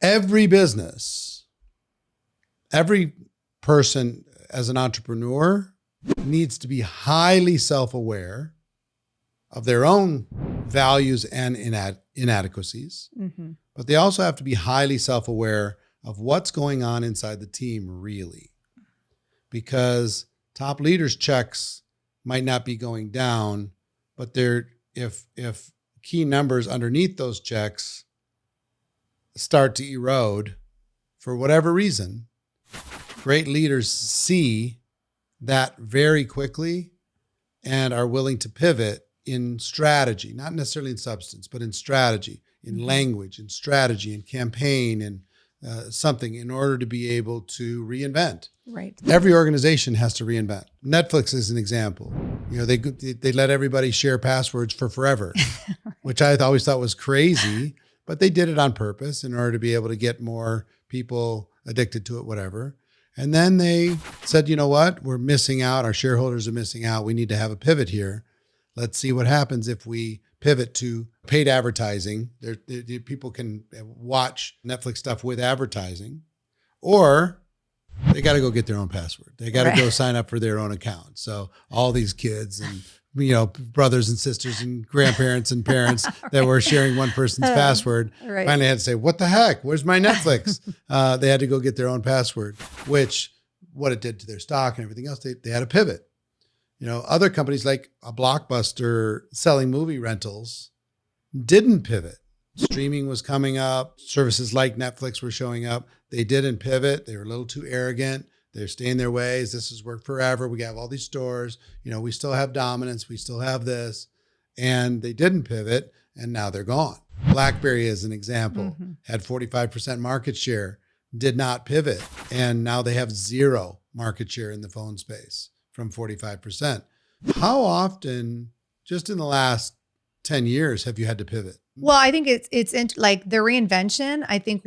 every business, every person as an entrepreneur needs to be highly self-aware of their own values and inadequacies, but they also have to be highly self-aware of what's going on inside the team really. Because top leaders' checks might not be going down, but if key numbers underneath those checks start to erode for whatever reason, great leaders see that very quickly and are willing to pivot in strategy, not necessarily in substance, but in strategy, in language, in strategy, in campaign, and something in order to be able to reinvent. Right. Every organization has to reinvent. Netflix is an example. You know, they let everybody share passwords for forever, which I always thought was crazy, but they did it on purpose in order to be able to get more people addicted to it, whatever. And then they said, you know what? We're missing out. Our shareholders are missing out. We need to have a pivot here. Let's see what happens if we pivot to paid advertising. People can watch Netflix stuff with advertising, or they got to go get their own password. They got to go sign up for their own account. So all these kids and, you know, brothers and sisters and grandparents and parents that were sharing one person's password finally had to say, what the heck? Where's my Netflix? They had to go get their own password, which what it did to their stock and everything else, they had to pivot. You know, other companies like a Blockbuster selling movie rentals didn't pivot. Streaming was coming up. Services like Netflix were showing up. They didn't pivot. They were a little too arrogant. They're staying their ways. This has worked forever. We have all these stores. You know, we still have dominance. We still have this. And they didn't pivot, and now they're gone. BlackBerry, as an example, had 45% market share, did not pivot. And now they have 0 market share in the phone space from 45%. How often, just in the last 10 years, have you had to pivot? Well, I think it's like the reinvention. I think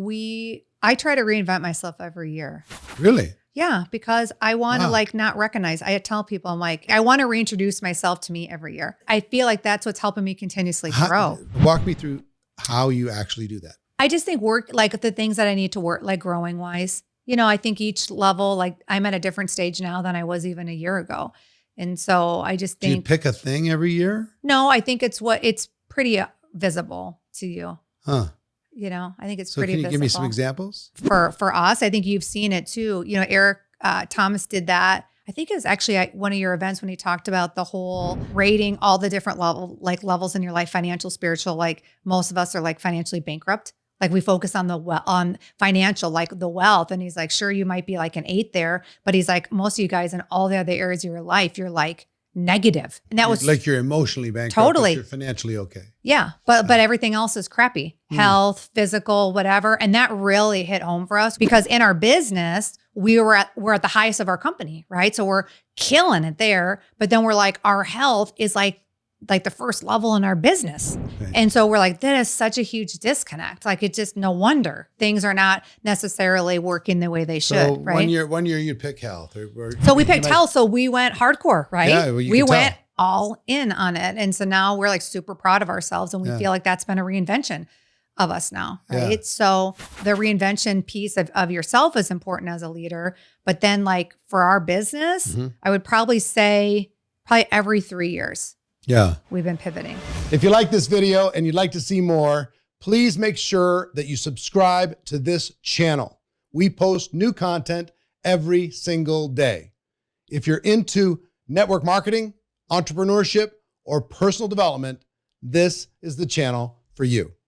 I try to reinvent myself every year. Really? Yeah, because I want to like not recognize. I tell people, I'm like, I want to reintroduce myself to me every year. I feel like that's what's helping me continuously grow. Walk me through how you actually do that. I just think work, like the things that I need to work, like growing wise. You know, I think each level, like I'm at a different stage now than I was even a year ago. And so I just think. Do you pick a thing every year? No, I think it's pretty visible to you. Huh. You know, I think it's so pretty visible. Can you give me some examples? For us, I think you've seen it too. You know, Eric Thomas did that. I think it was actually at one of your events when he talked about the whole rating all the different levels in your life, financial, spiritual. Like most of us are like financially bankrupt. Like we focus on on financial, like the wealth. And he's like, sure, you might be like an 8 there, but he's like, most of you guys in all the other areas of your life, you're like negative. And that was like you're emotionally bankrupt, totally. But you're financially okay. Yeah. But everything else is crappy. Health, physical, whatever. And that really hit home for us because in our business, we're at the highest of our company, right? So we're killing it there. But then we're like, our health is like the first level in our business. Okay. And so we're like, that is such a huge disconnect. Like it's just no wonder things are not necessarily working the way they should, so right? One year you pick health. So we picked health. So we went hardcore, right? Yeah, we went all in on it. And so now we're like super proud of ourselves and we feel like that's been a reinvention of us now, right? Yeah. So the reinvention piece of yourself is important as a leader. But then like for our business, I would probably say every 3 years. Yeah. We've been pivoting. If you like this video and you'd like to see more, please make sure that you subscribe to this channel. We post new content every single day. If you're into network marketing, entrepreneurship, or personal development, this is the channel for you.